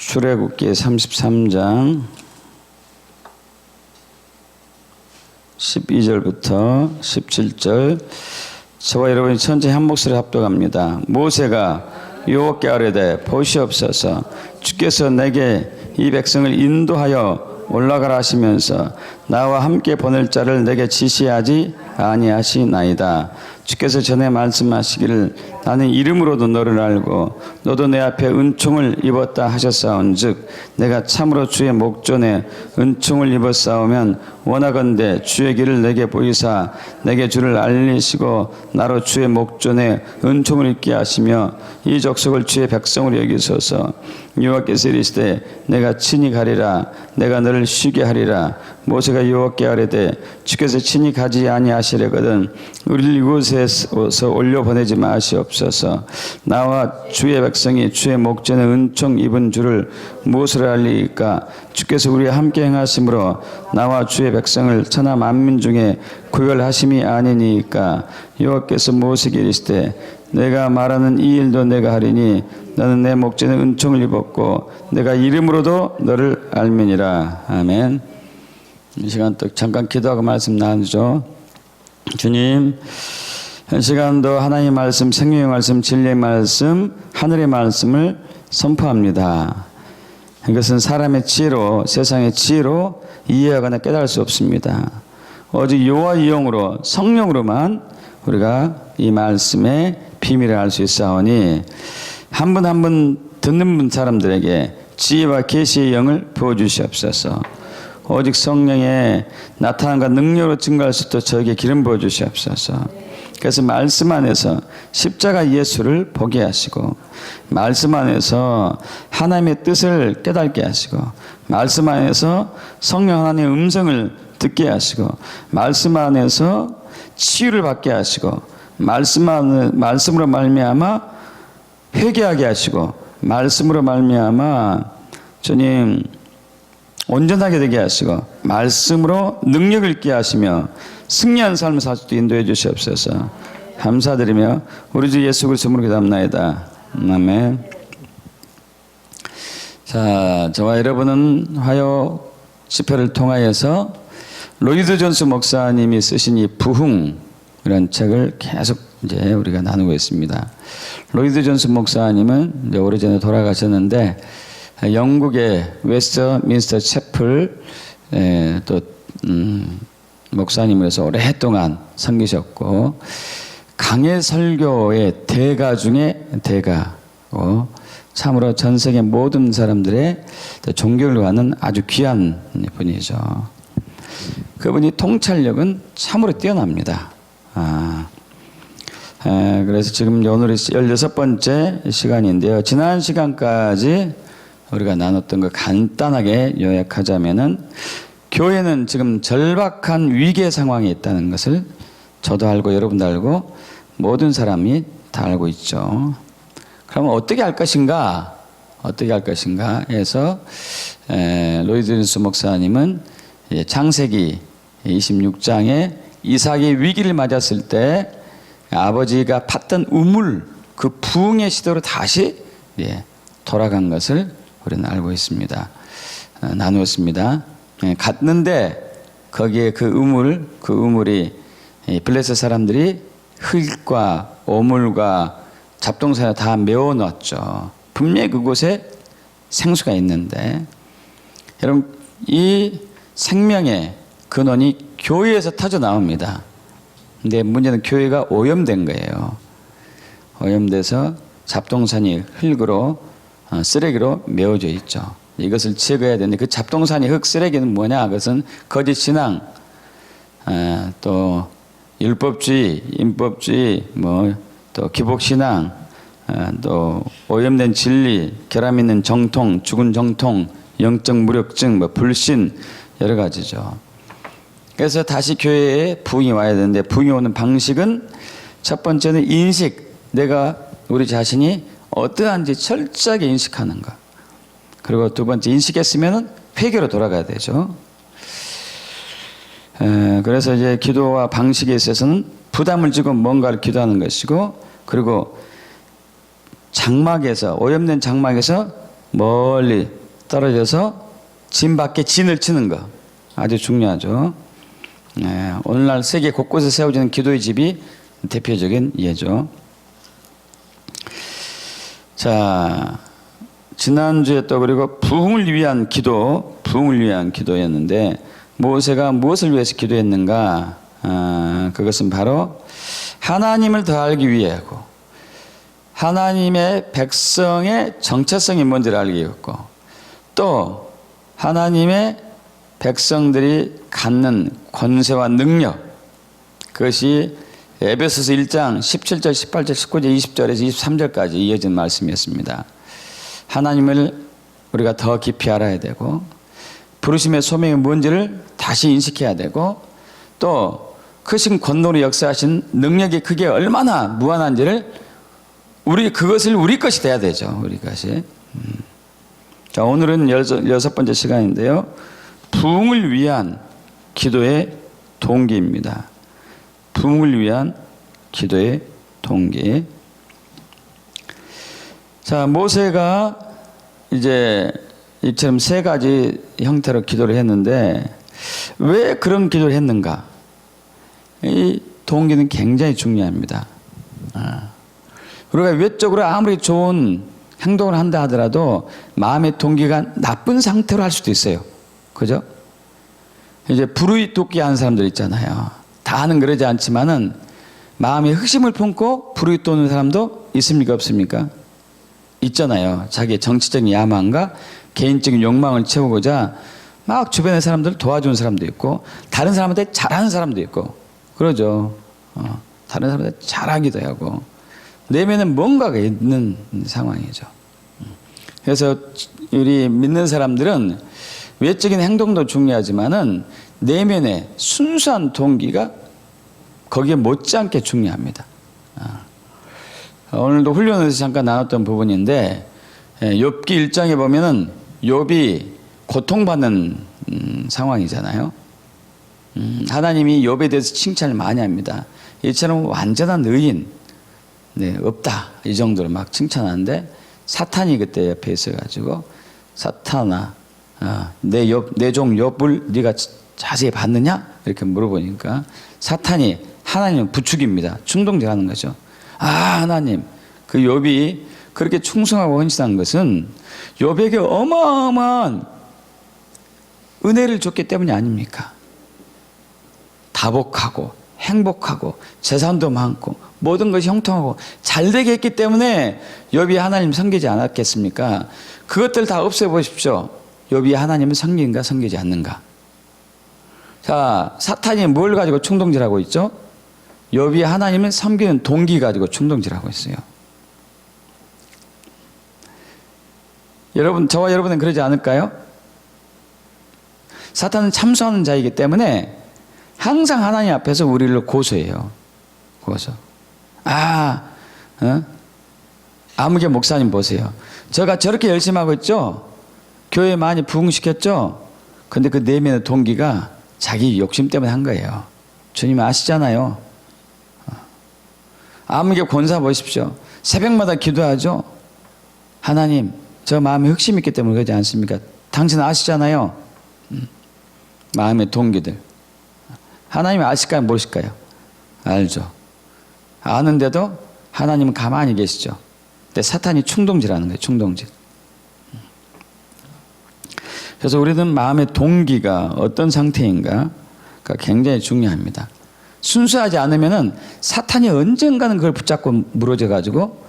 출애굽기 33장 12절부터 17절. 저와 여러분이 천천히 한 목소리 합독합니다. 모세가 여호와께 아뢰되 보시옵소서, 주께서 내게 이 백성을 인도하여 올라가라 하시면서 나와 함께 보낼 자를 내게 지시하지 아니하시나이다. 주께서 전에 말씀하시기를 나는 이름으로도 너를 알고 너도 내 앞에 은총을 입었다 하셨사온즉 내가 참으로 주의 목전에 은총을 입었사오면 원하건대 주의 길을 내게 보이사 내게 주를 알리시고 나로 주의 목전에 은총을 입게 하시며 이 족속을 주의 백성으로 여기소서. 여호와께서 이르시되 내가 친히 가리라. 내가 너를 쉬게 하리라. 모세가 여호와께 아뢰되 주께서 친히 가지 아니하시려거든 우리를 이곳에서 올려보내지 마시옵소서. 나와 주의 백성이 주의 목전에 은총 입은 줄을 무엇으로 알리까? 주께서 우리와 함께 행하심으로 나와 주의 백성을 천하 만민 중에 구별하심이 아니니까. 여호와께서 모세에게 이르시되 내가 말하는 이 일도 내가 하리니 너는 내 목전에 은총을 입었고 내가 이름으로도 너를 알미니라. 아멘. 이 시간 또 잠깐 기도하고 말씀 나누죠. 주님, 현 시간도 하나님의 말씀, 생명의 말씀, 진리의 말씀, 하늘의 말씀을 선포합니다. 이것은 사람의 지혜로, 세상의 지혜로 이해하거나 깨달을 수 없습니다. 오직 여호와의 영으로, 성령으로만 우리가 이 말씀의 비밀을 알 수 있사오니 한 분 한 분 듣는 분 사람들에게 지혜와 계시의 영을 부어주시옵소서. 오직 성령의 나타남과 능력으로 증거할 수 있도록 저에게 기름 부어주시옵소서. 그래서 말씀 안에서 십자가 예수를 보게 하시고 말씀 안에서 하나님의 뜻을 깨닫게 하시고 말씀 안에서 성령 하나님의 음성을 듣게 하시고 말씀 안에서 치유를 받게 하시고 말씀으로 말미암아 회개하게 하시고 말씀으로 말미암아 주님 온전하게 되게 하시고 말씀으로 능력을 있게 하시며 승리한 삶을 살 수 있도록 인도해 주시옵소서. 감사드리며 우리 주 예수 그리스도로 기도합나이다. 아멘. 자, 저와 여러분은 화요 집회를 통하여서 로이드 존스 목사님이 쓰신 이 부흥 이런 책을 계속 이제 우리가 나누고 있습니다. 로이드 존스 목사님은 이제 오래전에 돌아가셨는데 영국의 웨스트민스터 채플 또 목사님으로서 오랫동안 섬기셨고 강해 설교의 대가 중에 대가고 참으로 전 세계 모든 사람들의 존경을 받는 아주 귀한 분이죠. 그분이 통찰력은 참으로 뛰어납니다. 그래서 지금 오늘이 16번째 시간인데요. 지난 시간까지 우리가 나눴던 거 간단하게 요약하자면은 교회는 지금 절박한 위기 상황에 있다는 것을 저도 알고 여러분도 알고 모든 사람이 다 알고 있죠. 그러면 어떻게 할 것인가? 어떻게 할 것인가 해서 로이드 존스 목사님은 창세기 26장에 이삭이 위기를 맞았을 때 아버지가 팠던 우물 그 부흥의 시대로 다시 돌아간 것을 우리는 알고 있습니다. 나누었습니다. 갔는데 거기에 그 우물이 블레셋 사람들이 흙과 오물과 잡동사니 다 메워 놨죠. 분명히 그곳에 생수가 있는데 여러분 이 생명의 근원이 교회에서 터져 나옵니다. 근데 문제는 교회가 오염된 거예요. 오염돼서 잡동사니 흙으로 쓰레기로 메워져 있죠. 이것을 제거해야 되는데 그 잡동사니 흙 쓰레기는 뭐냐? 그것은 거짓 신앙, 또 율법주의, 인법주의, 또 기복 신앙, 또 오염된 진리, 결함 있는 정통, 죽은 정통, 영적 무력증, 불신 여러 가지죠. 그래서 다시 교회에 부흥이 와야 되는데 부흥이 오는 방식은 첫 번째는 인식, 내가 우리 자신이 어떠한지 철저하게 인식하는 것. 그리고 두 번째 인식했으면 회개로 돌아가야 되죠. 그래서 이제 기도와 방식에 있어서는 부담을 지고 뭔가를 기도하는 것이고 그리고 장막에서 오염된 장막에서 멀리 떨어져서 진 밖에 진을 치는 거 아주 중요하죠. 네, 오늘날 세계 곳곳에 세워지는 기도의 집이 대표적인 예죠. 자, 지난주에 또 그리고 부흥을 위한 기도였는데 모세가 무엇을 위해서 기도했는가? 그것은 바로 하나님을 더 알기 위하고 하나님의 백성의 정체성이 뭔지를 알기 위했고 또 하나님의 백성들이 갖는 권세와 능력, 그것이 에베소서 1장 17절, 18절, 19절, 20절에서 23절까지 이어진 말씀이었습니다. 하나님을 우리가 더 깊이 알아야 되고 부르심의 소명이 뭔지를 다시 인식해야 되고 또 크신 권능으로 역사하신 능력이 그게 얼마나 무한한지를 그것을 우리 것이 돼야 되죠. 우리 것이. 자, 오늘은 6번째 시간인데요. 부흥을 위한 기도의 동기입니다. 부흥을 위한 기도의 동기. 자, 모세가 이제 이처럼 세 가지 형태로 기도를 했는데 왜 그런 기도를 했는가? 이 동기는 굉장히 중요합니다. 우리가 외적으로 아무리 좋은 행동을 한다 하더라도 마음의 동기가 나쁜 상태로 할 수도 있어요. 그죠? 이제 불의 돕기 하는 사람들 있잖아요. 다는 그러지 않지만은 마음에 흑심을 품고 불의 돕는 사람도 있습니까? 없습니까? 있잖아요. 자기의 정치적인 야망과 개인적인 욕망을 채우고자 막 주변의 사람들을 도와주는 사람도 있고 다른 사람한테 잘하는 사람도 있고 그러죠. 다른 사람한테 잘하기도 하고 내면은 뭔가가 있는 상황이죠. 그래서 우리 믿는 사람들은 외적인 행동도 중요하지만은 내면의 순수한 동기가 거기에 못지않게 중요합니다. 오늘도 훈련에서 잠깐 나눴던 부분인데 욥기 1장에 보면은 욥이 고통받는 상황이잖아요. 하나님이 욥에 대해서 칭찬을 많이 합니다. 이처럼 완전한 의인 없다 이 정도로 막 칭찬하는데 사탄이 그때 옆에 있어가지고 사탄아 내 종 욥을 네가 자세히 봤느냐 이렇게 물어보니까 사탄이 하나님을 부추깁니다. 충동질하는 거죠. 하나님 그 욥이 그렇게 충성하고 헌신한 것은 욥에게 어마어마한 은혜를 줬기 때문이 아닙니까? 다복하고 행복하고 재산도 많고 모든 것이 형통하고 잘되게 했기 때문에 욥이 하나님 섬기지 않았겠습니까? 그것들 다 없애보십시오. 욥이 하나님을 섬기는가 섬기지 않는가. 자, 사탄이 뭘 가지고 충동질하고 있죠? 욥이 하나님을 섬기는 동기 가지고 충동질하고 있어요. 여러분, 저와 여러분은 그러지 않을까요? 사탄은 참소하는 자이기 때문에 항상 하나님 앞에서 우리를 고소해요. 고소. 아무개 목사님 보세요. 제가 저렇게 열심히 하고 있죠? 교회 많이 부흥시켰죠? 근데 그 내면의 동기가 자기 욕심 때문에 한 거예요. 주님 아시잖아요. 아무개 권사 보십시오. 새벽마다 기도하죠? 하나님, 저 마음에 흑심이 있기 때문에 그러지 않습니까? 당신 아시잖아요. 마음의 동기들. 하나님 아실까요? 모르실까요? 알죠. 아는데도 하나님은 가만히 계시죠. 근데 사탄이 충동질하는 거예요. 충동질. 그래서 우리는 마음의 동기가 어떤 상태인가가 굉장히 중요합니다. 순수하지 않으면은 사탄이 언젠가는 그걸 붙잡고 무너져 가지고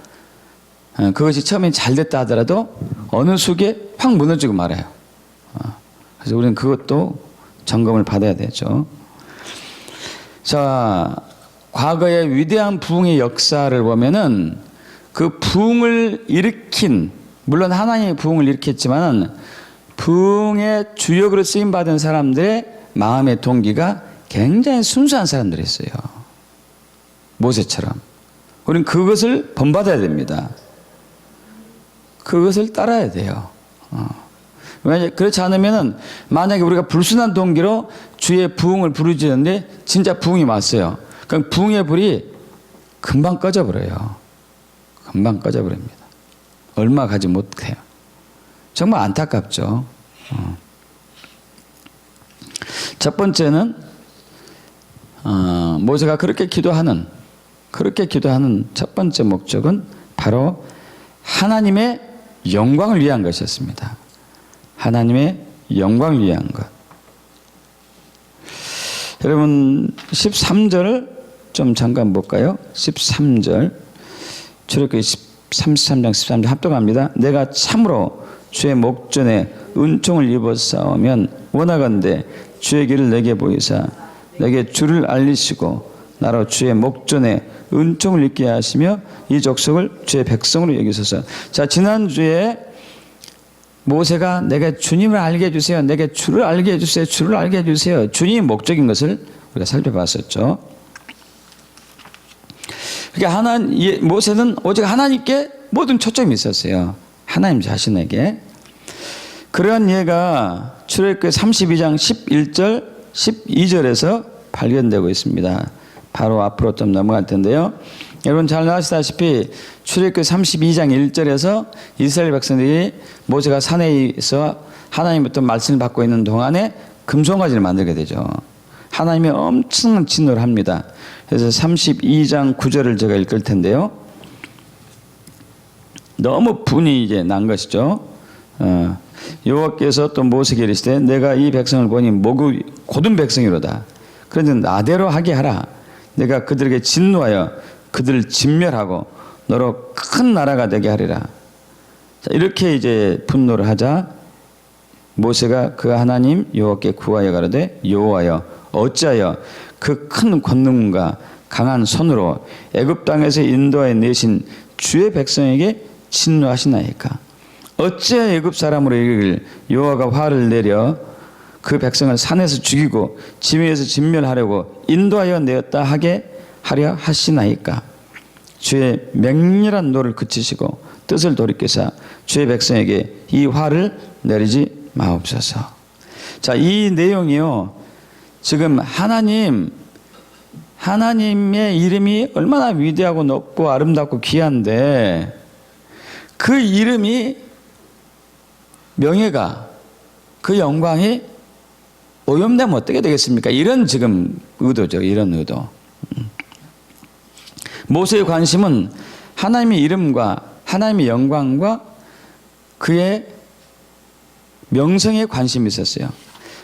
그것이 처음에 잘 됐다 하더라도 어느 순간에 확 무너지고 말아요. 그래서 우리는 그것도 점검을 받아야 되죠. 자, 과거의 위대한 부흥의 역사를 보면은 그 부흥을 일으킨, 물론 하나님의 부흥을 일으켰지만은 부흥의 주역으로 쓰임 받은 사람들의 마음의 동기가 굉장히 순수한 사람들이었어요. 모세처럼. 우리는 그것을 본받아야 됩니다. 그것을 따라야 돼요. 왜냐, 그렇지 않으면은 만약에 우리가 불순한 동기로 주의 부흥을 부르짖는데 진짜 부흥이 왔어요. 그럼 부흥의 불이 금방 꺼져버려요. 금방 꺼져버립니다. 얼마 가지 못해요. 정말 안타깝죠. 첫 번째는 모세가 그렇게 기도하는 첫 번째 목적은 바로 하나님의 영광을 위한 것이었습니다. 하나님의 영광을 위한 것. 여러분 13절을 좀 잠깐 볼까요? 13절 출애굽기 33장 13절 합독합니다. 내가 참으로 주의 목전에 은총을 입었사오면 원하건대 주의 길을 내게 보이사 내게 주를 알리시고 나로 주의 목전에 은총을 입게 하시며 이 족속을 주의 백성으로 여기소서. 자, 지난주에 모세가 내게 주님을 알게 해주세요. 내게 주를 알게 해주세요. 주를 알게 해주세요. 주님이 목적인 것을 우리가 살펴봤었죠. 그러니까 모세는 오직 하나님께 모든 초점이 있었어요. 하나님 자신에게. 그러한 예가 출애굽기 32장 11절 12절에서 발견되고 있습니다. 바로 앞으로 좀 넘어갈 텐데요. 여러분 잘 아시다시피 출애굽기 32장 1절에서 이스라엘 백성들이 모세가 산에서 하나님부터 말씀을 받고 있는 동안에 금송아지를 만들게 되죠. 하나님이 엄청난 진노를 합니다. 그래서 32장 9절을 제가 읽을 텐데요. 너무 분이 이제 난 것이죠. 여호와께서 또 모세에게 이르시되 내가 이 백성을 보니 목이 곧은 백성이로다. 그런데 나대로 하게 하라. 내가 그들에게 진노하여 그들을 진멸하고 너로 큰 나라가 되게 하리라. 자, 이렇게 이제 분노를 하자 모세가 그 하나님 여호와께 구하여 가로되 여호와여 어찌하여 그 큰 권능과 강한 손으로 애굽 땅에서 인도하여 내신 주의 백성에게 진노하시나이까. 어찌하여 애굽 사람으로 이르기를 여호와가 화를 내려 그 백성을 산에서 죽이고 지면에서 진멸하려고 인도하여 내었다 하게 하려 하시나이까. 주의 맹렬한 노를 그치시고 뜻을 돌이키사 주의 백성에게 이 화를 내리지 마옵소서. 자, 이 내용이요. 지금 하나님의 이름이 얼마나 위대하고 높고 아름답고 귀한데 그 이름이 명예가 그 영광이 오염되면 어떻게 되겠습니까? 이런 지금 의도죠. 이런 의도. 모세의 관심은 하나님의 이름과 하나님의 영광과 그의 명성에 관심이 있었어요.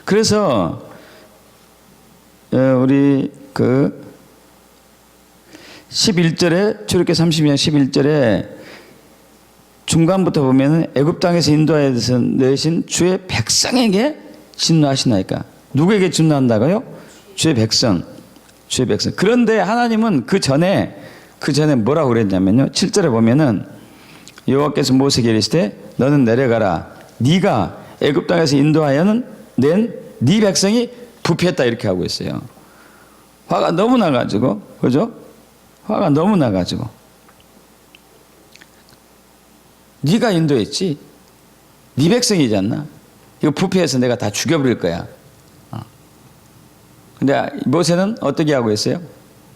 그래서 우리 그 11절에 출애굽기 32장 11절에 중간부터 보면은 애굽 땅에서 인도하여 내신 주의 백성에게 진노하시나이까. 누구에게 진노한다고요? 주의 백성. 그런데 하나님은 그 전에 뭐라고 그랬냐면요. 7절에 보면은 여호와께서 모세에게 이르시되 너는 내려가라. 네가 애굽 땅에서 인도하여는 낸 네 백성이 부패했다 이렇게 하고 있어요. 화가 너무 나가지고, 그죠? 화가 너무 나가지고. 네가 인도했지. 네 백성이지 않나? 이거 부패해서 내가 다 죽여버릴 거야. 근데 모세는 어떻게 하고 있어요?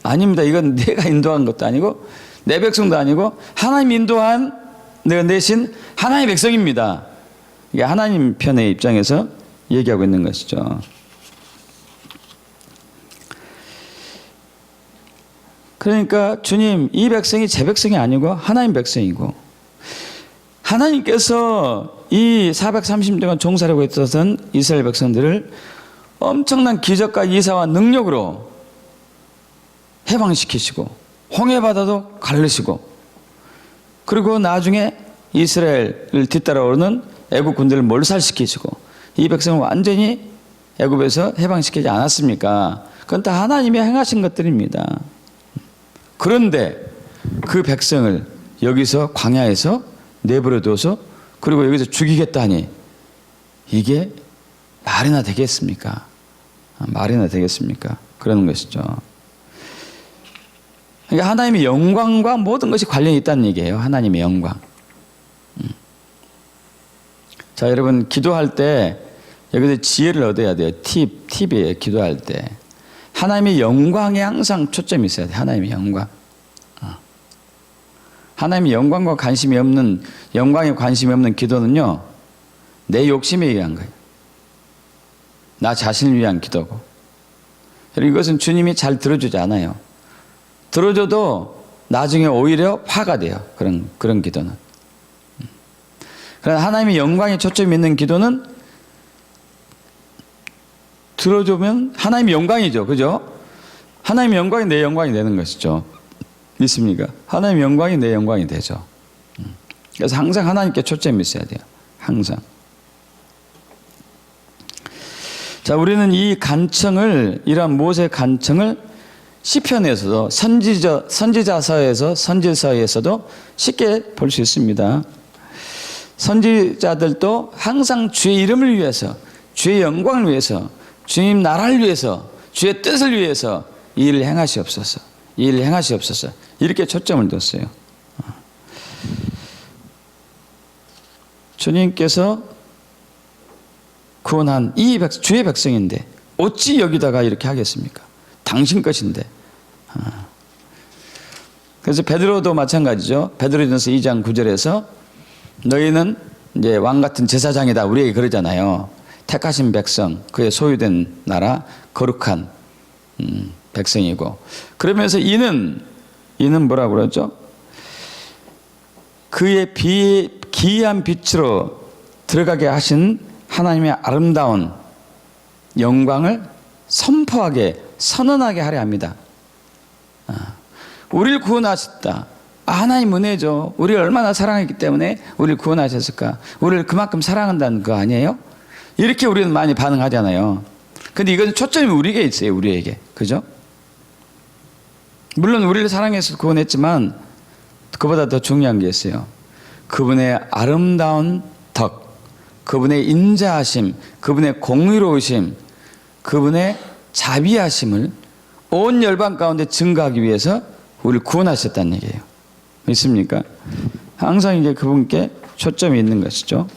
아닙니다. 이건 내가 인도한 것도 아니고 내 백성도 아니고 하나님 인도한 내가 내신 하나님의 백성입니다. 이게 하나님 편의 입장에서 얘기하고 있는 것이죠. 그러니까 주님, 이 백성이 제 백성이 아니고 하나님 백성이고 하나님께서 이 430년간 종살이하고 있었던 이스라엘 백성들을 엄청난 기적과 이사와 능력으로 해방시키시고 홍해바다도 가르시고 그리고 나중에 이스라엘을 뒤따라오는 애국 군대를 몰살시키시고 이 백성을 완전히 애굽에서 해방시키지 않았습니까? 그건 다 하나님이 행하신 것들입니다. 그런데 그 백성을 여기서 광야에서 내버려둬서 그리고 여기서 죽이겠다 하니 이게 말이나 되겠습니까? 말이나 되겠습니까? 그러는 것이죠. 그러니까 하나님의 영광과 모든 것이 관련이 있다는 얘기예요. 하나님의 영광. 자, 여러분 기도할 때 여기서 지혜를 얻어야 돼요. 팁이에요. 기도할 때. 하나님의 영광에 항상 초점이 있어야 돼요. 하나님의 영광. 하나님의 영광과 관심이 없는, 영광에 관심이 없는 기도는요, 내 욕심에 의한 거예요. 나 자신을 위한 기도고. 그리고 이것은 주님이 잘 들어주지 않아요. 들어줘도 나중에 오히려 화가 돼요. 그런 기도는. 그러나 하나님의 영광에 초점이 있는 기도는 들어주면 하나님의 영광이죠. 그죠? 하나님의 영광이 내 영광이 되는 것이죠. 믿습니까? 하나님의 영광이 내 영광이 되죠. 그래서 항상 하나님께 초점이 있어야 돼요. 항상. 자, 우리는 이 간청을, 이러한 모세의 간청을 시편에서도 선지자서에서 선지서에서도 쉽게 볼 수 있습니다. 선지자들도 항상 주의 이름을 위해서, 주의 영광을 위해서, 주님 나라를 위해서, 주의 뜻을 위해서 이 일을 행하시옵소서, 이 일을 행하시옵소서, 이렇게 초점을 뒀어요. 주님께서 구원한 이 주의 백성인데 어찌 여기다가 이렇게 하겠습니까? 당신 것인데. 그래서 베드로도 마찬가지죠. 베드로전서 2장 9절에서 너희는 이제 왕 같은 제사장이다 우리에게 그러잖아요. 택하신 백성, 그의 소유된 나라, 거룩한 백성이고. 그러면서 이는 뭐라고 그러죠? 그의 기이한 빛으로 들어가게 하신 하나님의 아름다운 영광을 선포하게, 선언하게 하려 합니다. 우리를 구원하셨다. 하나님 은혜죠. 우리를 얼마나 사랑했기 때문에 우리를 구원하셨을까? 우리를 그만큼 사랑한다는 거 아니에요? 이렇게 우리는 많이 반응하잖아요. 근데 이건 초점이 우리에게 있어요. 우리에게. 그죠? 물론 우리를 사랑해서 구원했지만 그보다 더 중요한 게 있어요. 그분의 아름다운 덕, 그분의 인자하심, 그분의 공의로우심, 그분의 자비하심을 온 열방 가운데 증거하기 위해서 우리를 구원하셨다는 얘기예요. 믿습니까? 항상 이제 그분께 초점이 있는 것이죠.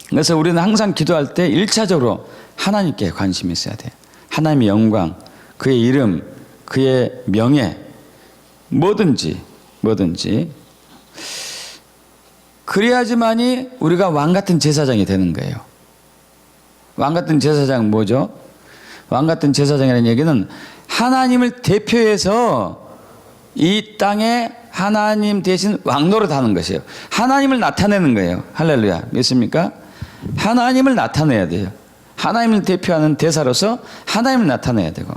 그래서 우리는 항상 기도할 때 1차적으로 하나님께 관심이 있어야 돼요. 하나님의 영광, 그의 이름, 그의 명예, 뭐든지. 그래야지만이 우리가 왕같은 제사장이 되는 거예요. 왕같은 제사장은 뭐죠? 왕같은 제사장이라는 얘기는 하나님을 대표해서 이 땅에 하나님 대신 왕노릇 하는 것이에요. 하나님을 나타내는 거예요. 할렐루야. 믿습니까? 하나님을 나타내야 돼요. 하나님을 대표하는 대사로서 하나님을 나타내야 되고,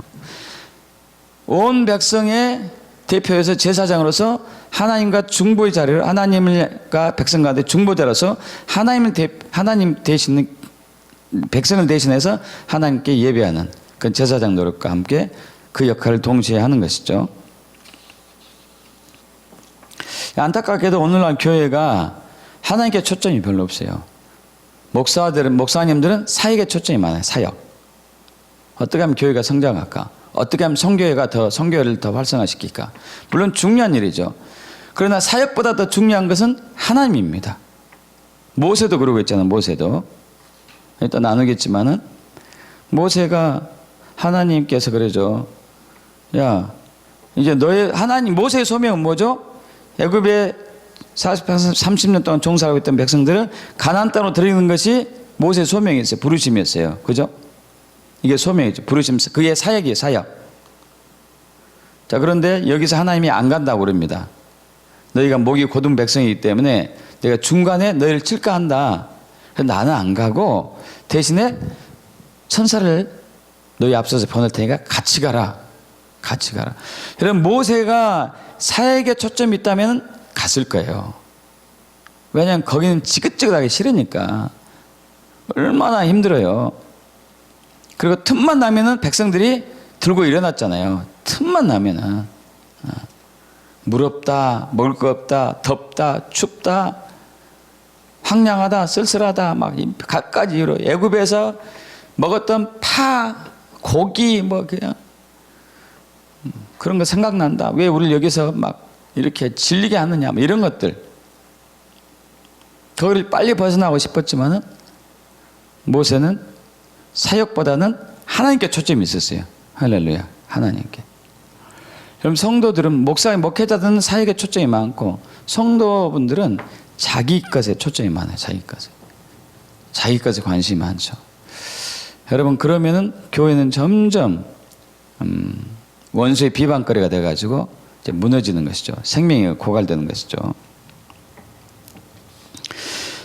온 백성의 대표해서 제사장으로서 하나님과 중보의 자리를, 하나님과 백성 가운데 중보자로서 하나님 대신, 백성을 대신해서 하나님께 예배하는 그 제사장 노릇과 함께 그 역할을 동시에 하는 것이죠. 안타깝게도 오늘날 교회가 하나님께 초점이 별로 없어요. 목사님들은 사역에 초점이 많아요. 사역. 어떻게 하면 교회가 성장할까? 어떻게 하면 성교회를 더 활성화시킬까? 물론 중요한 일이죠. 그러나 사역보다 더 중요한 것은 하나님입니다. 모세도 그러고 있잖아요. 모세도. 일단 나누겠지만은 모세가 하나님께서 그러죠. 야, 이제 너의 하나님, 모세의 소명은 뭐죠? 애굽에 30년 동안 종살하고 있던 백성들을 가나안 땅으로 데리는 것이 모세의 소명이었어요. 부르심이었어요. 그죠? 이게 소명이죠. 부르심, 그게 사역이에요. 사역. 자, 그런데 여기서 하나님이 안 간다고 그럽니다. 너희가 목이 곧은 백성이기 때문에 내가 중간에 너희를 칠까 한다. 그래서 나는 안 가고 대신에 천사를 너희 앞서서 보낼 테니까 같이 가라. 같이 가라. 여러분, 모세가 사역에 초점이 있다면 갔을 거예요. 왜냐하면 거기는 지긋지긋하기 싫으니까. 얼마나 힘들어요. 그리고 틈만 나면은 백성들이 들고 일어났잖아요. 틈만 나면은. 물 없다, 먹을 거 없다, 덥다, 춥다, 황량하다, 쓸쓸하다, 막 갖가지 이유로 애굽에서 먹었던 파, 고기, 뭐 그냥 그런 거 생각난다. 왜 우리를 여기서 막 이렇게 질리게 하느냐, 뭐 이런 것들. 거기를 빨리 벗어나고 싶었지만은 모세는 사역보다는 하나님께 초점이 있었어요. 할렐루야. 하나님께. 그럼 성도들은 목회자들은 사역에 초점이 많고 성도분들은 자기 것에 초점이 많아요. 자기 것에. 자기 것에 관심이 많죠. 여러분, 그러면은 교회는 점점 원수의 비방거리가 돼가지고 이제 무너지는 것이죠. 생명이 고갈되는 것이죠.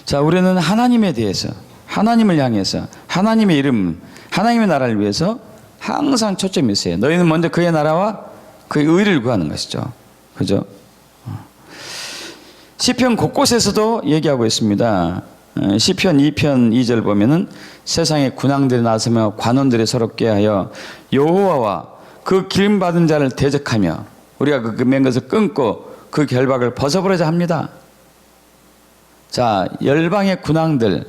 자, 우리는 하나님에 대해서, 하나님을 향해서, 하나님의 이름, 하나님의 나라를 위해서 항상 초점이 있어요. 너희는 먼저 그의 나라와 그의 의를 구하는 것이죠. 그죠? 시편 곳곳에서도 얘기하고 있습니다. 시편 2편 2절 보면은 세상의 군왕들이 나서며 관원들이 서로 꾀하여 여호와와 그 기름 받은 자를 대적하며 우리가 그 맨 것을 끊고 그 결박을 벗어버리자 합니다. 자, 열방의 군왕들,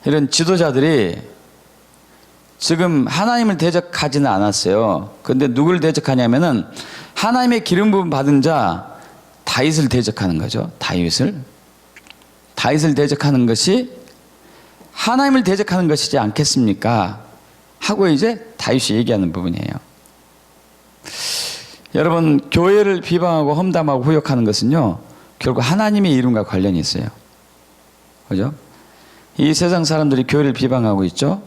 이런 지도자들이 지금 하나님을 대적하지는 않았어요. 근데 누구를 대적하냐면은 하나님의 기름 부음 받은 자 다윗을 대적하는 거죠. 다윗을 대적하는 것이 하나님을 대적하는 것이지 않겠습니까? 하고 이제 다윗이 얘기하는 부분이에요. 여러분, 교회를 비방하고 험담하고 후욕하는 것은요, 결국 하나님의 이름과 관련이 있어요. 그죠? 이 세상 사람들이 교회를 비방하고 있죠?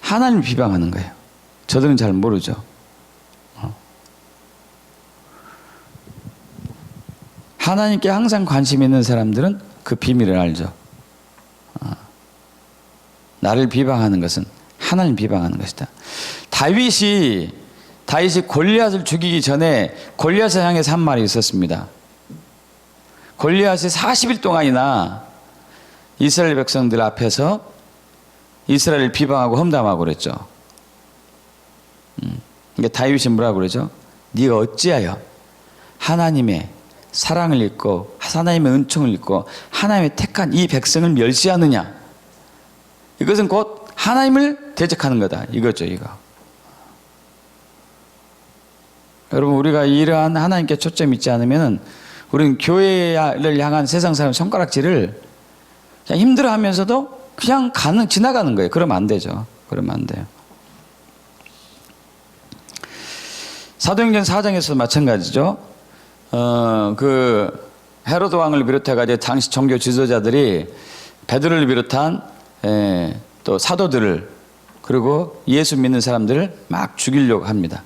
하나님을 비방하는 거예요. 저들은 잘 모르죠. 하나님께 항상 관심 있는 사람들은 그 비밀을 알죠. 나를 비방하는 것은 하나님 비방하는 것이다. 다윗이 골리앗을 죽이기 전에 골리앗을 향해서 한 말이 있었습니다. 골리앗이 40일 동안이나 이스라엘 백성들 앞에서 이스라엘을 비방하고 험담하고 그랬죠. 그러니까 다윗이 뭐라고 그러죠? 네가 어찌하여 하나님의 사랑을 잊고 하나님의 은총을 잊고 하나님의 택한 이 백성을 멸시하느냐? 이것은 곧 하나님을 대적하는 거다. 이거죠, 이거. 여러분, 우리가 이러한 하나님께 초점이 있지 않으면 우리는 교회를 향한 세상 사람 손가락질을 그냥 힘들어하면서도 그냥 지나가는 거예요. 그러면 안 되죠. 그러면 안 돼요. 사도행전 4장에서도 마찬가지죠. 그 헤로드 왕을 비롯해가지고 당시 종교 지도자들이 베드로를 비롯한 또 사도들을 그리고 예수 믿는 사람들을 막 죽이려고 합니다.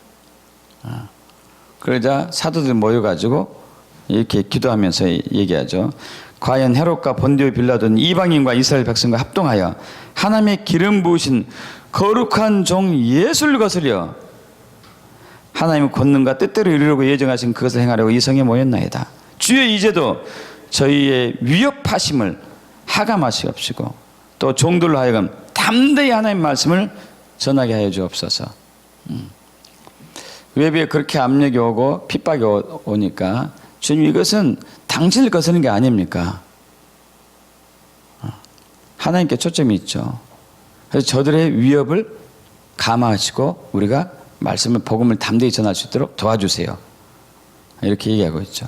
그러자 사도들 모여가지고 이렇게 기도하면서 얘기하죠. 과연 헤롯과 본디오 빌라도는 이방인과 이스라엘 백성과 합동하여 하나님의 기름 부으신 거룩한 종 예수를 거스려 하나님의 권능과 뜻대로 이루려고 예정하신 그것을 행하려고 이 성에 모였나이다. 주여, 이제도 저희의 위협하심을 하감하시옵시고 또 종들로 하여금 담대히 하나님의 말씀을 전하게 하여 주옵소서. 외부에 그렇게 압력이 오고 핍박이 오니까 주님, 이것은 당신을 거스르는 게 아닙니까? 하나님께 초점이 있죠. 그래서 저들의 위협을 감화하시고 우리가 말씀을, 복음을 담대히 전할 수 있도록 도와주세요. 이렇게 얘기하고 있죠.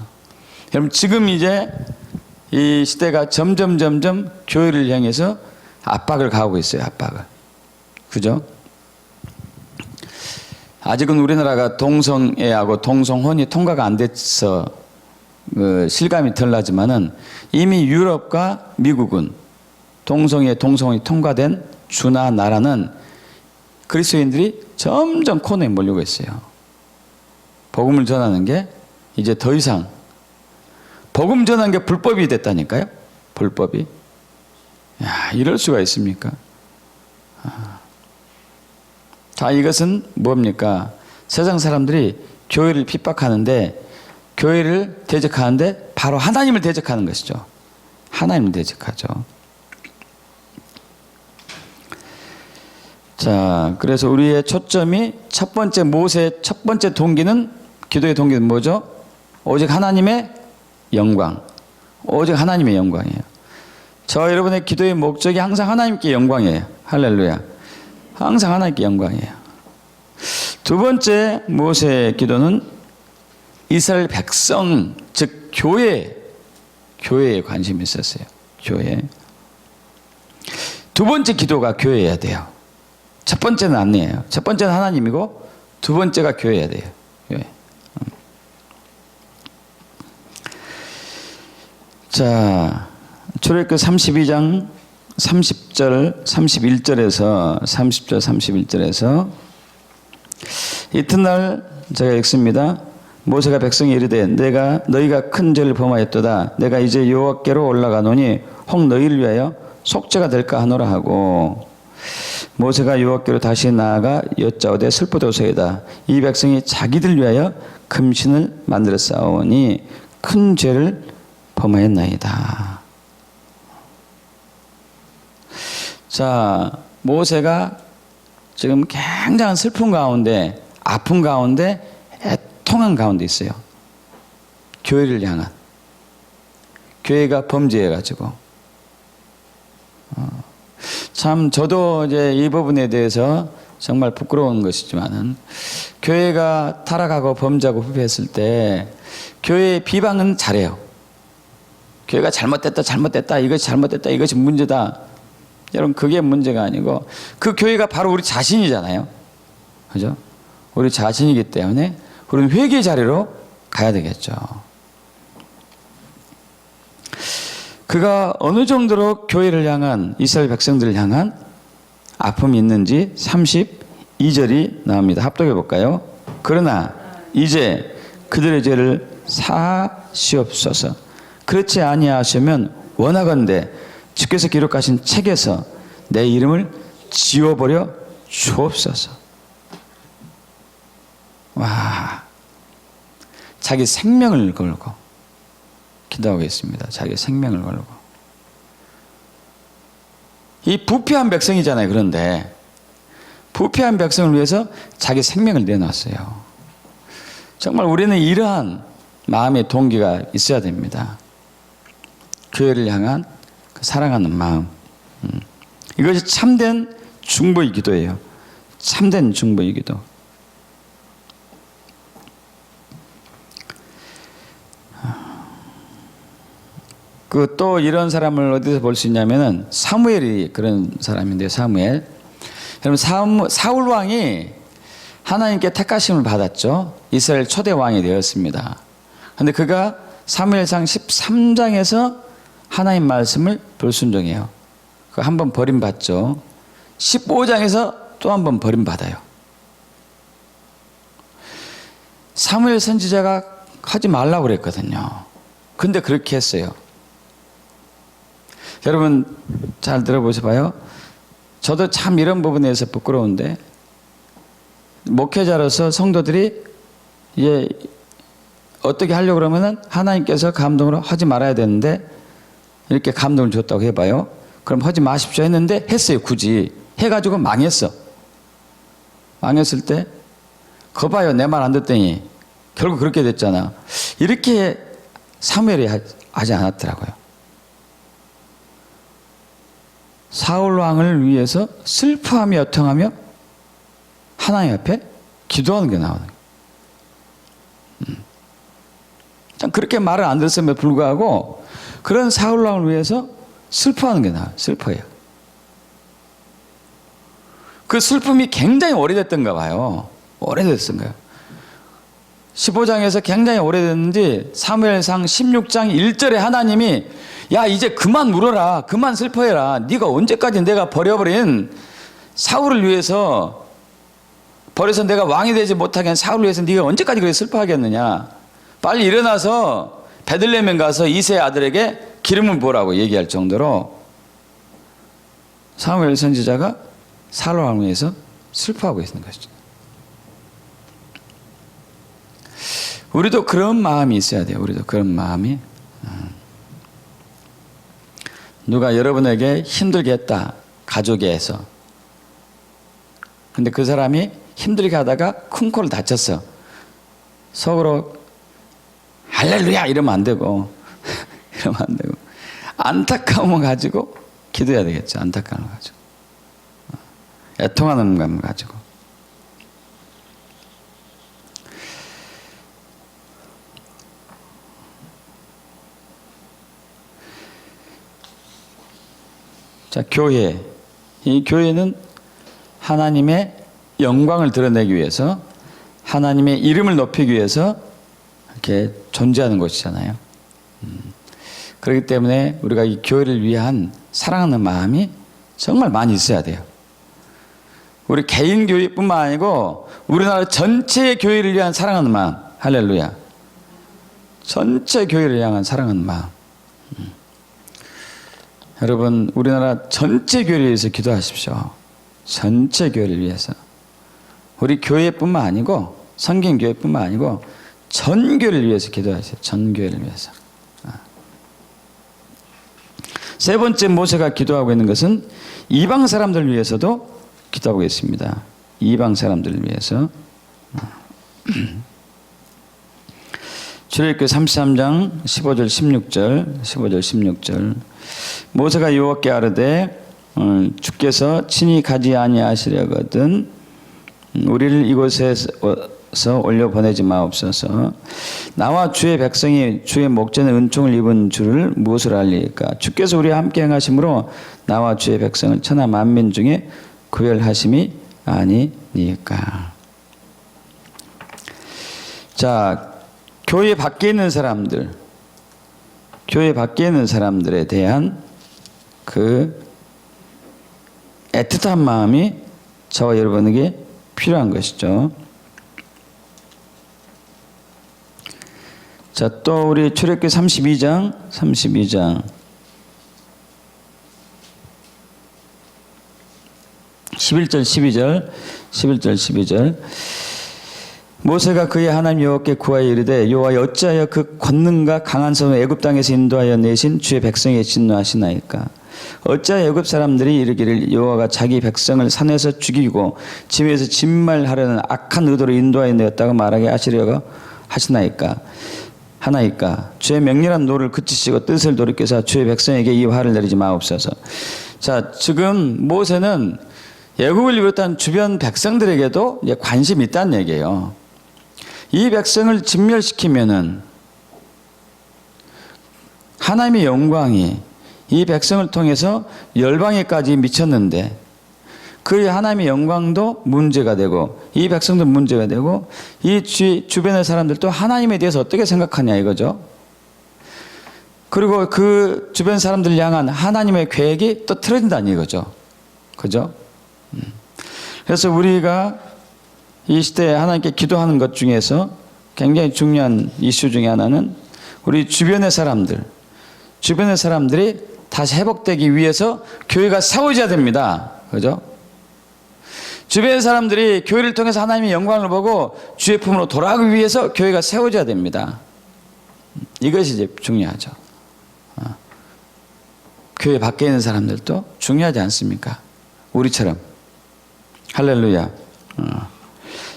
여러분, 지금 이제 이 시대가 점점 교회를 향해서 압박을 가하고 있어요. 압박을. 그죠? 아직은 우리나라가 동성애하고 동성혼이 통과가 안 돼서 실감이 덜 나지만은 이미 유럽과 미국은 동성혼이 통과된 주나 나라는 그리스도인들이 점점 코너에 몰리고 있어요. 복음을 전하는 게 이제 더 이상 복음 전하는 게 불법이 됐다니까요. 불법이. 야, 이럴 수가 있습니까? 자, 이것은 뭡니까? 세상 사람들이 교회를 핍박하는데, 교회를 대적하는데 바로 하나님을 대적하는 것이죠. 하나님을 대적하죠. 자, 그래서 우리의 초점이 첫 번째, 모세의 첫 번째 동기는, 기도의 동기는 뭐죠? 오직 하나님의 영광. 오직 하나님의 영광이에요. 저 여러분의 기도의 목적이 항상 하나님께 영광이에요. 할렐루야. 항상 하나님께 영광이에요. 두 번째 모세의 기도는 이스라엘 백성, 즉 교회에 관심이 있었어요. 교회. 두 번째 기도가 교회여야 돼요. 첫 번째는 아니에요. 첫 번째는 하나님이고 두 번째가 교회여야 돼요. 교회. 자, 출애굽기 32장 30절, 31절에서 30절, 31절에서 이튿날 제가 읽습니다. 모세가 백성에 이르되 너희가 큰 죄를 범하였도다. 내가 이제 여호와께로 올라가노니 혹 너희를 위하여 속죄가 될까 하노라 하고 모세가 여호와께로 다시 나아가 여짜오되 슬프도소이다. 이 백성이 자기들 위하여 금신을 만들어 싸우니 큰 죄를 범하였나이다. 자, 모세가 지금 굉장한 슬픔 가운데, 아픔 가운데, 애통한 가운데 있어요. 교회를 향한. 교회가 범죄해가지고. 참, 저도 이제 이 부분에 대해서 정말 부끄러운 것이지만은, 교회가 타락하고 범죄하고 후회했을 때, 교회의 비방은 잘해요. 교회가 잘못됐다, 이것이 잘못됐다, 이것이 문제다. 여러분, 그게 문제가 아니고, 그 교회가 바로 우리 자신이잖아요. 그죠? 우리 자신이기 때문에, 우리는 회개 자리로 가야 되겠죠. 그가 어느 정도로 교회를 향한, 이스라엘 백성들을 향한 아픔이 있는지 32절이 나옵니다. 합독해 볼까요? 그러나 이제 그들의 죄를 사하시옵소서. 그렇지 아니하시면 원하건대 주께서 기록하신 책에서 내 이름을 지워버려 주옵소서. 와, 자기 생명을 걸고 기도하고 있습니다. 자기 생명을 걸고. 이 부패한 백성이잖아요. 그런데 부패한 백성을 위해서 자기 생명을 내놨어요. 정말 우리는 이러한 마음의 동기가 있어야 됩니다. 교회를 향한 그 사랑하는 마음. 이것이 참된 중보의 기도예요. 참된 중보의 기도. 그 또 이런 사람을 어디서 볼 수 있냐면은 사무엘이 그런 사람인데요. 사무엘. 여러분, 사울 왕이 하나님께 택하심을 받았죠. 이스라엘 초대 왕이 되었습니다. 그런데 그가 사무엘상 13장에서 하나님 말씀을 불순종해요. 그 한 번 버림받죠. 15장에서 또 한 번 버림받아요. 사무엘 선지자가 하지 말라고 그랬거든요. 근데 그렇게 했어요. 여러분 잘 들어보셔봐요. 저도 참 이런 부분에서 부끄러운데 목회자로서 성도들이 이제 어떻게 하려고 그러면은 하나님께서 감동으로 하지 말아야 되는데 이렇게 감동을 줬다고 해봐요. 그럼 하지 마십시오 했는데 했어요. 굳이 해가지고 망했어. 망했을 때 거봐요, 내 말 안 듣더니 결국 그렇게 됐잖아. 이렇게 사무엘이 하지 않았더라고요. 사울 왕을 위해서 슬퍼하며 애통하며 하나님 앞에 기도하는 게 나오는 거예요. 참 그렇게 말을 안 들었음에 불구하고 그런 사울 왕을 위해서 슬퍼하는 게 나와요. 슬퍼해요. 그 슬픔이 굉장히 오래됐던가 봐요. 오래됐던가요. 15장에서 굉장히 오래됐는지 사무엘상 16장 1절에 하나님이 야 이제 그만 울어라, 그만 슬퍼해라. 네가 언제까지 내가 버려버린 사울을 위해서 버려서 내가 왕이 되지 못하게 한 사울을 위해서 네가 언제까지 그렇게 슬퍼하겠느냐. 빨리 일어나서 베들레헴에 가서 이새의 아들에게 기름을 부으라고 얘기할 정도로 사무엘 선지자가 사울 왕을 위해서 슬퍼하고 있는 것이죠. 우리도 그런 마음이 있어야 돼요. 우리도 그런 마음이. 누가 여러분에게 힘들게 했다. 가족에서. 근데 그 사람이 힘들게 하다가 큰 코를 다쳤어. 속으로 할렐루야 이러면 안 되고 이러면 안 되고 안타까움을 가지고 기도해야 되겠죠. 안타까움을 가지고. 애통하는 마음을 가지고. 자, 교회. 이 교회는 하나님의 영광을 드러내기 위해서 하나님의 이름을 높이기 위해서 이렇게 존재하는 곳이잖아요. 그렇기 때문에 우리가 이 교회를 위한 사랑하는 마음이 정말 많이 있어야 돼요. 우리 개인 교회뿐만 아니고 우리나라 전체 교회를 위한 사랑하는 마음. 할렐루야. 전체 교회를 향한 사랑하는 마음. 여러분, 우리나라 전체 교회를 위해서 기도하십시오. 전체 교회를 위해서. 우리 교회뿐만 아니고 성경교회뿐만 아니고 전 교회를 위해서 기도하세요. 전 교회를 위해서. 세 번째 모세가 기도하고 있는 것은 이방 사람들을 위해서도 기도하고 있습니다. 이방 사람들을 위해서. 출애굽기 33장 15절 16절 모세가 여호와께 아뢰되 주께서 친히 가지 아니하시려거든 우리를 이곳에서 올려 보내지 마옵소서. 나와 주의 백성이 주의 목전에 은총을 입은 줄을 무엇을 알리까? 주께서 우리와 함께 행하심으로 나와 주의 백성을 천하 만민 중에 구별하심이 아니니까. 자, 교회 밖에 있는 사람들, 교회 밖에 있는 사람들에 대한 그 애틋한 마음이 저와 여러분에게 필요한 것이죠. 자, 또 우리 출애굽기 32장 11절 12절 모세가 그의 하나님 여호와께 구하여 이르되 여호와여 어찌하여 그 권능과 강한 손으로 애굽 땅에서 인도하여 내신 주의 백성에 진노하시나이까? 어찌하여 애굽 사람들이 이르기를 여호와가 자기 백성을 산에서 죽이고 집에서 진말하려는 악한 의도로 인도하여 내었다고 말하게 하시려고 하시나이까? 하나이까? 주의 명렬한 노를 그치시고 뜻을 돌이켜서 주의 백성에게 이 화를 내리지 마옵소서. 자, 지금 모세는 애굽을 비롯한 주변 백성들에게도 관심이 있다는 얘기예요. 이 백성을 진멸시키면은 하나님의 영광이 이 백성을 통해서 열방에까지 미쳤는데 그 하나님의 영광도 문제가 되고 이 백성도 문제가 되고 이 주변의 사람들도 하나님에 대해서 어떻게 생각하냐 이거죠. 그리고 그 주변 사람들 향한 하나님의 계획이 또 틀어진다는 이거죠. 그죠? 그래서 우리가 이 시대에 하나님께 기도하는 것 중에서 굉장히 중요한 이슈 중에 하나는 우리 주변의 사람들이 다시 회복되기 위해서 교회가 세워져야 됩니다. 그죠? 주변의 사람들이 교회를 통해서 하나님의 영광을 보고 주의 품으로 돌아가기 위해서 교회가 세워져야 됩니다. 이것이 이제 중요하죠. 교회 밖에 있는 사람들도 중요하지 않습니까? 우리처럼. 할렐루야.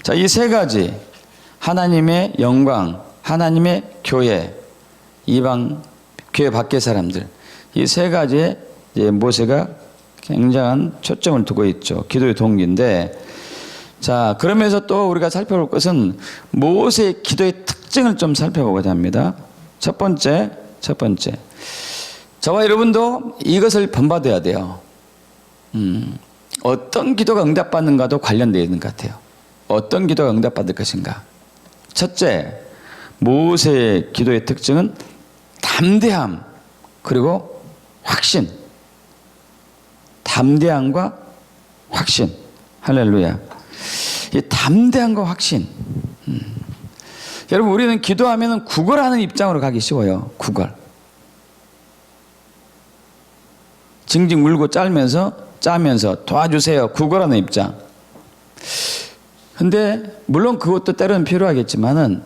자, 이 세 가지 하나님의 영광, 하나님의 교회, 이방 교회 밖의 사람들 이 세 가지에 이제 모세가 굉장한 초점을 두고 있죠. 기도의 동기인데, 자, 그러면서 또 우리가 살펴볼 것은 모세의 기도의 특징을 좀 살펴보고자 합니다. 첫 번째, 저와 여러분도 이것을 본받아야 돼요. 어떤 기도가 응답받는가도 관련되어 있는 것 같아요. 어떤 기도가 응답받을 것인가. 첫째, 모세의 기도의 특징은 담대함 그리고 확신. 담대함과 확신. 할렐루야. 이 담대함과 확신. 여러분, 우리는 기도하면 구걸하는 입장으로 가기 쉬워요. 구걸. 징징 울고 짜면서 도와주세요. 구걸하는 입장. 근데 물론 그것도 때로는 필요하겠지만은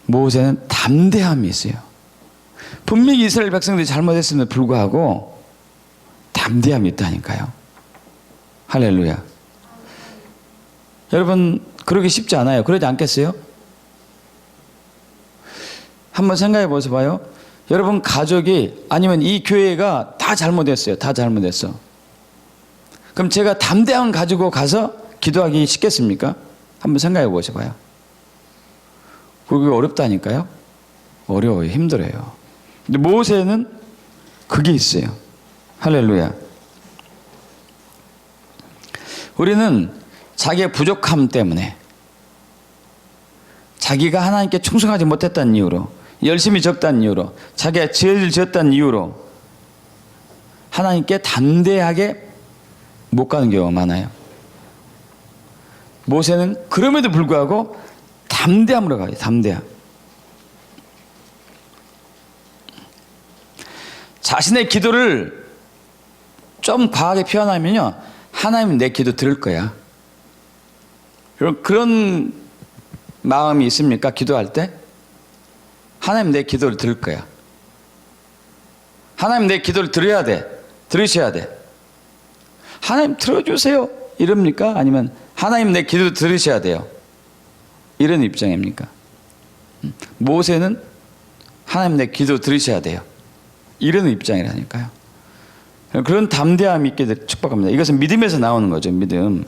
모세는 담대함이 있어요. 분명히 이스라엘 백성들이 잘못했음에도 불구하고 담대함이 있다니까요. 할렐루야. 여러분, 그러기 쉽지 않아요. 그러지 않겠어요? 한번 생각해 보세요. 봐요. 여러분 가족이 아니면 이 교회가 다 잘못했어요. 다 잘못했어. 그럼 제가 담대함 가지고 가서 기도하기 쉽겠습니까? 한번 생각해 보셔봐요. 그게 어렵다니까요. 어려워요. 힘들어요. 근데 모세는 그게 있어요. 할렐루야. 우리는 자기의 부족함 때문에 자기가 하나님께 충성하지 못했다는 이유로 열심히 적다는 이유로, 자기가 죄를 지었다는 이유로 하나님께 담대하게 못 가는 경우가 많아요. 모세는 그럼에도 불구하고 담대함으로 가요. 담대함. 자신의 기도를 좀 과하게 표현하면요, 하나님은 내 기도 들을 거야. 그런 마음이 있습니까? 기도할 때? 하나님 내 기도를 들을 거야. 하나님 내 기도를 들어야 돼. 들으셔야 돼. 하나님 들어주세요 이럽니까? 아니면 하나님 내 기도 들으셔야 돼요, 이런 입장입니까? 모세는 하나님 내 기도 들으셔야 돼요, 이런 입장이라니까요. 그런 담대함이 있게 축복합니다. 이것은 믿음에서 나오는 거죠. 믿음.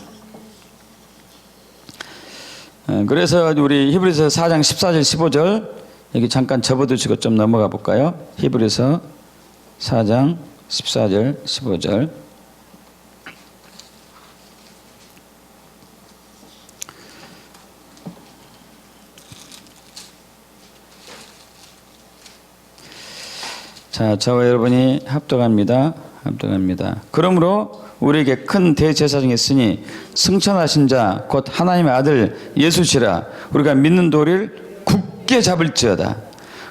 그래서 우리 히브리서 4장 14절 15절 여기 잠깐 접어두시고 좀 넘어가 볼까요? 히브리서 4장 14절 15절. 자, 저와 여러분이 합독합니다. 합독합니다. 그러므로 우리에게 큰 대제사장이 있으니 승천하신 자 곧 하나님의 아들 예수시라. 우리가 믿는 도리를 굳게 잡을지어다.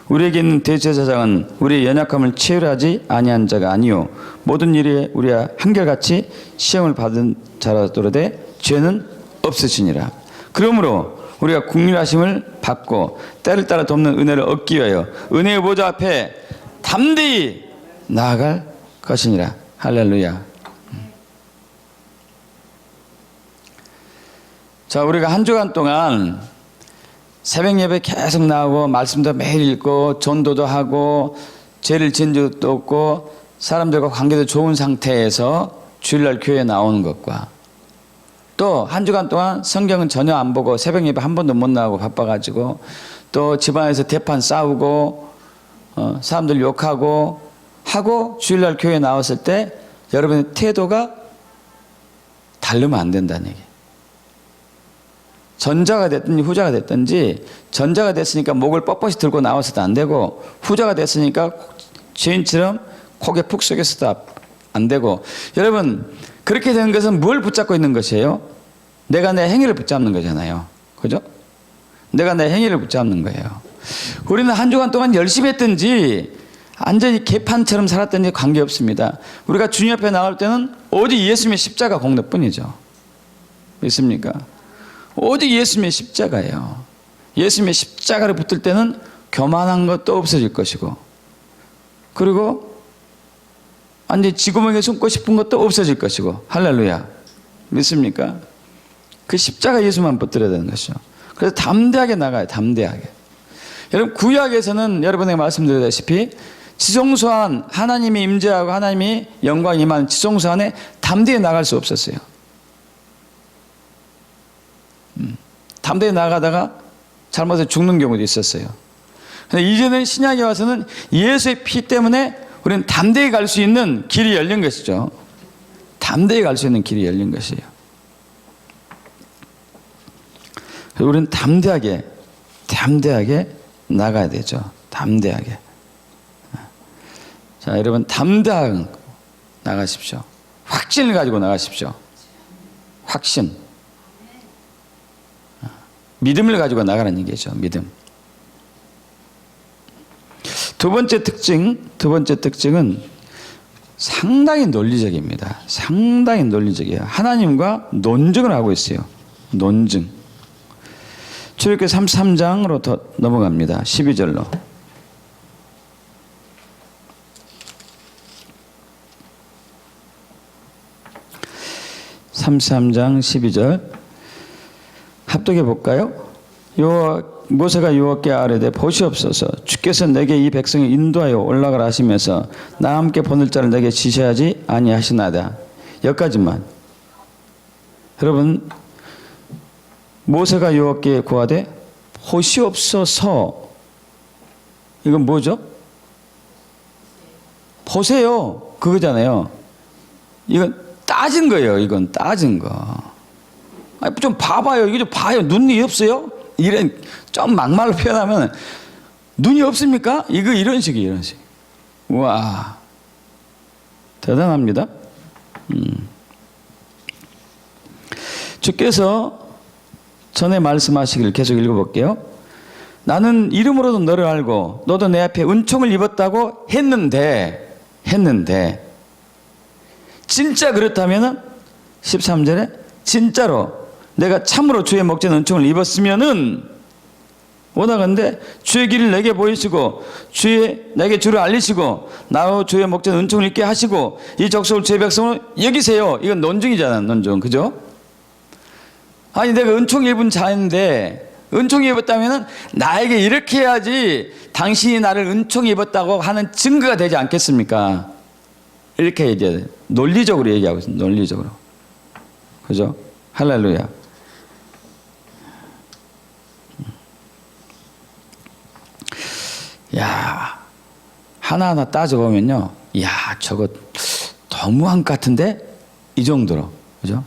우리에게 있는 대제사장은 우리의 연약함을 체휼하지 아니한 자가 아니요 모든 일에 우리가 한결같이 시험을 받은 자라도로되 죄는 없으시니라. 그러므로 우리가 국률하심을 받고 때를 따라 돕는 은혜를 얻기 위하여 은혜의 보좌 앞에 담대히 나아갈 것이니라. 할렐루야. 자, 우리가 한 주간 동안 새벽 예배 계속 나오고 말씀도 매일 읽고 전도도 하고 죄를 지은 적도 없고 사람들과 관계도 좋은 상태에서 주일날 교회에 나오는 것과 또 한 주간 동안 성경은 전혀 안 보고 새벽 예배 한 번도 못 나오고 바빠가지고 또 집안에서 대판 싸우고 사람들 욕하고 하고 주일날 교회에 나왔을 때 여러분의 태도가 다르면 안 된다는 얘기예요. 전자가 됐든지 후자가 됐든지 전자가 됐으니까 목을 뻣뻣이 들고 나와서도 안 되고 후자가 됐으니까 죄인처럼 고개 푹 숙여서도 안 되고 여러분 그렇게 되는 것은 뭘 붙잡고 있는 것이에요? 내가 내 행위를 붙잡는 거잖아요. 그죠? 내가 내 행위를 붙잡는 거예요. 우리는 한 주간 동안 열심히 했든지 완전히 개판처럼 살았든지 관계없습니다. 우리가 주님 앞에 나올 때는 오직 예수님의 십자가 공로뿐이죠. 있습니까? 오직 예수님의 십자가예요. 예수님의 십자가를 붙들 때는 교만한 것도 없어질 것이고 그리고 완전히 지구멍에 숨고 싶은 것도 없어질 것이고 할렐루야. 믿습니까? 그 십자가 예수만 붙들어야 되는 것이죠. 그래서 담대하게 나가요. 담대하게. 여러분 구약에서는 여러분에게 말씀드렸다시피 지성소 안 하나님이 임재하고 하나님이 영광이 임하는 지성소 안에 담대히 나갈 수 없었어요. 담대히 나가다가 잘못해서 죽는 경우도 있었어요. 근데 이제는 신약에 와서는 예수의 피 때문에 우리는 담대히 갈 수 있는 길이 열린 것이죠. 담대히 갈 수 있는 길이 열린 것이에요. 그래서 우리는 담대하게 나가야 되죠. 담대하게. 자, 여러분 담대하게 나가십시오. 확신을 가지고 나가십시오. 확신. 믿음을 가지고 나가라는 얘기죠. 믿음. 두 번째 특징은 상당히 논리적입니다. 상당히 논리적이에요. 하나님과 논증을 하고 있어요. 논증. 출애굽기 33장으로 더 넘어갑니다. 12절로. (33장 12절) 합독해 볼까요? 모세가 여호와께 아뢰되 보시옵소서 주께서 내게 이 백성을 인도하여 올라가라 하시면서 나와 함께 보낼 자를 내게 지시하지 아니하시나이다. 여기까지만. 여러분 모세가 여호와께 구하되 보시옵소서. 이건 뭐죠? 보세요 그거잖아요. 이건 따진 거예요. 이건 따진 거. 좀 봐봐요. 이거 좀 봐요. 눈이 없어요? 이런 좀 막말로 표현하면 눈이 없습니까? 이런 식이에요, 이런 식. 와, 대단합니다. 주께서 전에 말씀하시기를 계속 읽어볼게요. 나는 이름으로도 너를 알고 너도 내 앞에 은총을 입었다고 했는데 진짜 그렇다면은 13절에 진짜로 내가 참으로 주의 목전 은총을 입었으면은 원하건대 주의 길을 내게 보이시고 내게 주를 알리시고 나로 주의 목전 은총을 입게 하시고 이 족속을 주의 백성을 여기세요. 이건 논증이잖아, 논증. 그죠? 아니 내가 은총 입은 자인데 은총 입었다면 나에게 이렇게 해야지 당신이 나를 은총 입었다고 하는 증거가 되지 않겠습니까? 이렇게 이제 논리적으로 얘기하고 있습니다. 논리적으로. 그죠? 할렐루야. 야, 하나하나 따져보면요. 야, 저거 너무한 것 같은데? 이 정도로. 그죠?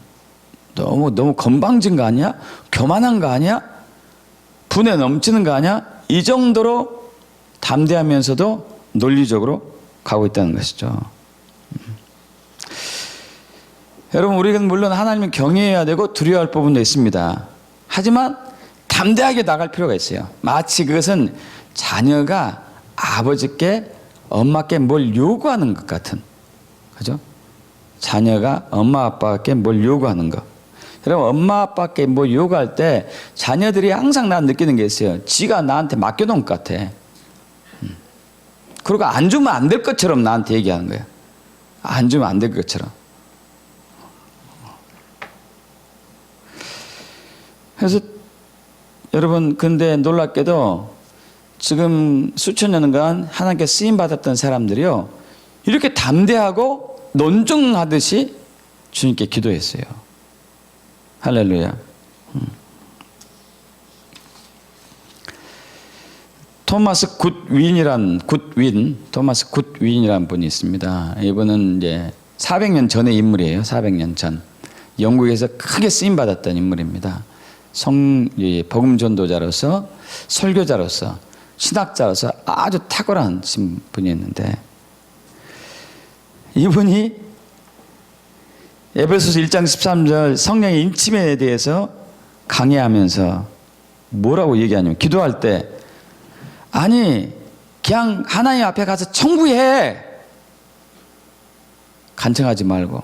너무 건방진 거 아니야? 교만한 거 아니야? 분에 넘치는 거 아니야? 이 정도로 담대하면서도 논리적으로 가고 있다는 것이죠. 여러분, 우리는 물론 하나님을 경외해야 되고 두려워할 부분도 있습니다. 하지만 담대하게 나갈 필요가 있어요. 마치 그것은 자녀가 아버지께 엄마께 뭘 요구하는 것 같은, 그죠? 자녀가 엄마 아빠께 뭘 요구하는 것. 여러분, 엄마 아빠께 뭐 요구할 때 자녀들이 항상 난 느끼는 게 있어요. 지가 나한테 맡겨놓은 것 같아. 그리고 안 주면 안 될 것처럼 나한테 얘기하는 거예요. 안 주면 안 될 것처럼. 그래서 여러분, 근데 놀랍게도 지금 수천 년간 하나님께 쓰임 받았던 사람들이요, 이렇게 담대하고 논증하듯이 주님께 기도했어요. 할렐루야. 토마스 굿윈이란 분이 있습니다. 이분은 이제 400년 전의 인물이에요. 400년 전. 영국에서 크게 쓰임 받았던 인물입니다. 복음 전도자로서, 설교자로서, 신학자로서 아주 탁월한 분이었는데, 이분이 에베소서 1장 13절 성령의 인침에 대해서 강의하면서 뭐라고 얘기하냐면, 기도할 때 아니 그냥 하나님 앞에 가서 청구해, 간청하지 말고.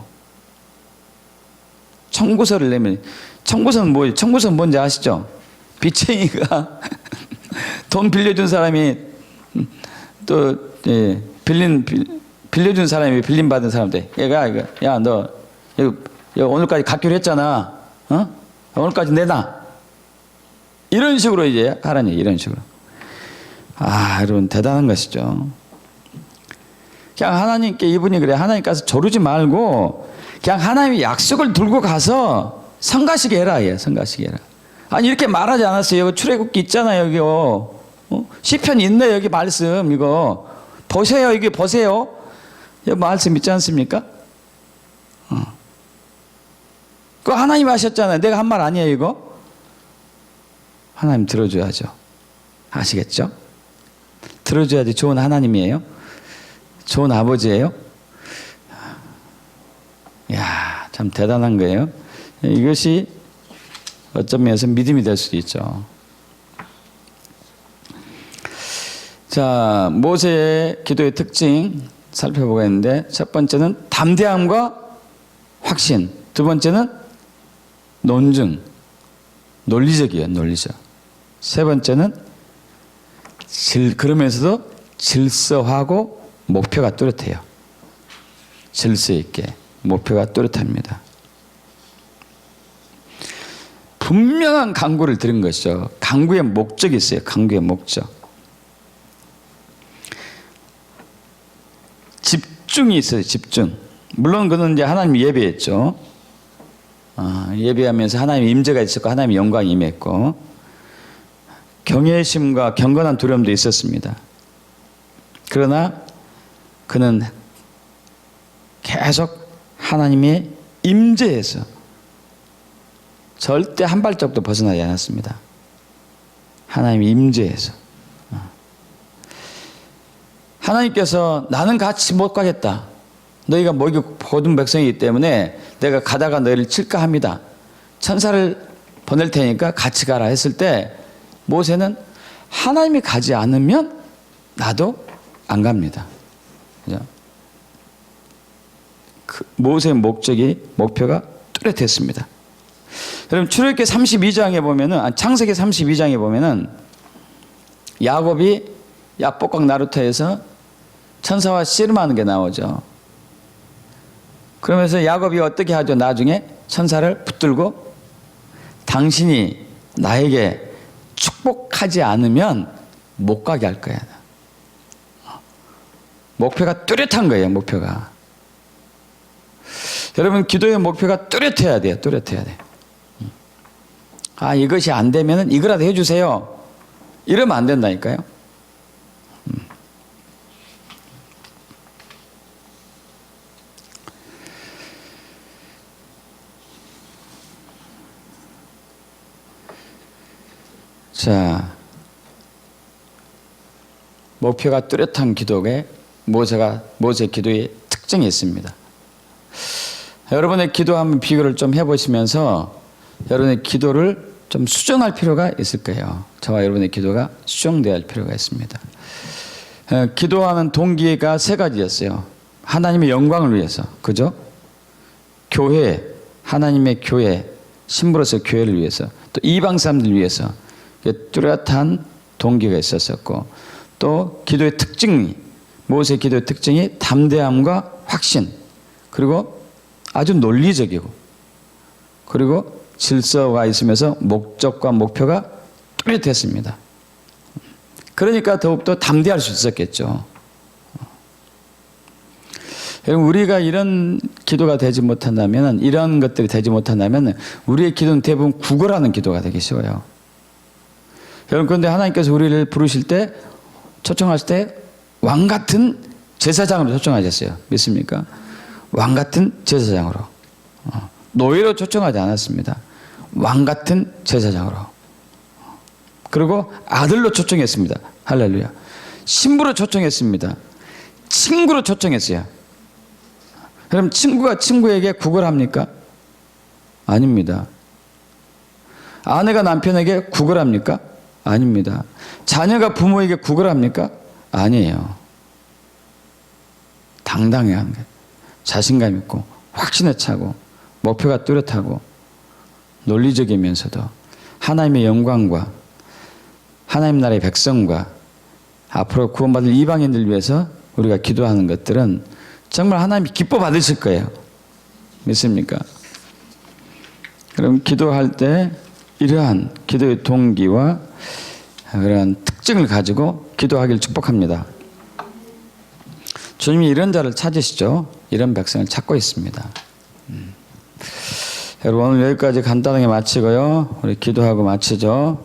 청구서를 내면, 청구서는 뭐예요? 청구서는 뭔지 아시죠? 빚쟁이가 돈 빌려준 사람이 또 빌려준 사람이 빌림받은 사람한테 야, 너 오늘까지 갚기로 했잖아. 오늘까지 내놔. 이런 식으로 이제 하라니, 이런 식으로. 여러분, 대단한 것이죠. 그냥 하나님께 이분이 그래, 하나님 가서 조르지 말고 그냥 하나님의 약속을 들고 가서 성가시게 해라. 예, 성가시게 해라. 아니, 이렇게 말하지 않았어요. 여기 출애굽기 있잖아요, 여기요. 시편 있네, 여기 말씀. 이거 보세요, 여기 보세요. 여기 말씀 있지 않습니까? 그거 하나님 하셨잖아요. 내가 한 말 아니에요, 이거? 하나님 들어줘야죠. 아시겠죠? 들어줘야지. 좋은 하나님이에요. 좋은 아버지예요. 이야, 참 대단한 거예요. 이것이 어떤 면에서 믿음이 될 수도 있죠. 자, 모세의 기도의 특징 살펴보겠는데, 첫 번째는 담대함과 확신, 두 번째는 논증, 논리적이에요, 논리적. 세 번째는 그러면서도 질서하고 목표가 뚜렷해요. 질서 있게 목표가 뚜렷합니다. 분명한 강구를 들은 것이죠. 강구의 목적이 있어요. 강구의 목적. 집중이 있어요. 집중. 물론 그는 이제 하나님 예배했죠. 예배하면서 하나님의 임재가 있었고 하나님의 영광이 임했고, 경외심과 경건한 두려움도 있었습니다. 그러나 그는 계속 하나님의 임재에서 절대 한 발짝도 벗어나지 않았습니다. 하나님의 임재에서. 하나님께서 나는 같이 못 가겠다. 너희가 목이 고든 백성이기 때문에 내가 가다가 너희를 칠까 합니다. 천사를 보낼 테니까 같이 가라 했을 때 모세는 하나님이 가지 않으면 나도 안 갑니다. 그죠? 그 모세의 목표가 뚜렷했습니다. 여러분 출애굽기 32장에 보면은 창세기 32장에 보면은 야곱이 야복강 나루터에서 천사와 씨름하는 게 나오죠. 그러면서 야곱이 어떻게 하죠? 나중에 천사를 붙들고 당신이 나에게 축복하지 않으면 못 가게 할 거야. 목표가 뚜렷한 거예요. 목표가. 여러분 기도의 목표가 뚜렷해야 돼요. 뚜렷해야 돼. 아 이것이 안 되면은 이거라도 해주세요. 이러면 안 된다니까요. 자, 목표가 뚜렷한 기도에 모세 기도의 특징이 있습니다. 여러분의 기도 한번 비교를 좀 해보시면서 여러분의 기도를 좀 수정할 필요가 있을 거예요. 저와 여러분의 기도가 수정되어야 할 필요가 있습니다. 기도하는 동기가 세 가지였어요. 하나님의 영광을 위해서, 그죠? 교회, 하나님의 교회, 신부로서 교회를 위해서, 또 이방 사람들 위해서 뚜렷한 동기가 있었었고, 또 기도의 특징이, 모세 기도의 특징이 담대함과 확신, 그리고 아주 논리적이고, 그리고 질서가 있으면서 목적과 목표가 뚜렷했습니다. 그러니까 더욱더 담대할 수 있었겠죠. 여러분, 우리가 이런 기도가 되지 못한다면, 이런 것들이 되지 못한다면, 우리의 기도는 대부분 구걸하는 기도가 되기 쉬워요. 여러분, 그런데 하나님께서 우리를 부르실 때, 초청하실 때, 왕 같은 제사장으로 초청하셨어요. 믿습니까? 왕 같은 제사장으로. 노예로 초청하지 않았습니다. 왕 같은 제사장으로. 그리고 아들로 초청했습니다. 할렐루야. 신부로 초청했습니다. 친구로 초청했어요. 그럼 친구가 친구에게 구걸합니까? 아닙니다. 아내가 남편에게 구걸합니까? 아닙니다. 자녀가 부모에게 구걸합니까? 아니에요. 당당해야 하는 거예요. 자신감 있고 확신에 차고 목표가 뚜렷하고 논리적이면서도 하나님의 영광과 하나님 나라의 백성과 앞으로 구원받을 이방인들 위해서 우리가 기도하는 것들은 정말 하나님이 기뻐 받으실 거예요. 믿습니까? 그럼 기도할 때 이러한 기도의 동기와 그러한 특징을 가지고 기도하기를 축복합니다. 주님이 이런 자를 찾으시죠. 이런 백성을 찾고 있습니다. 여러분 오늘 여기까지 간단하게 마치고요. 우리 기도하고 마치죠.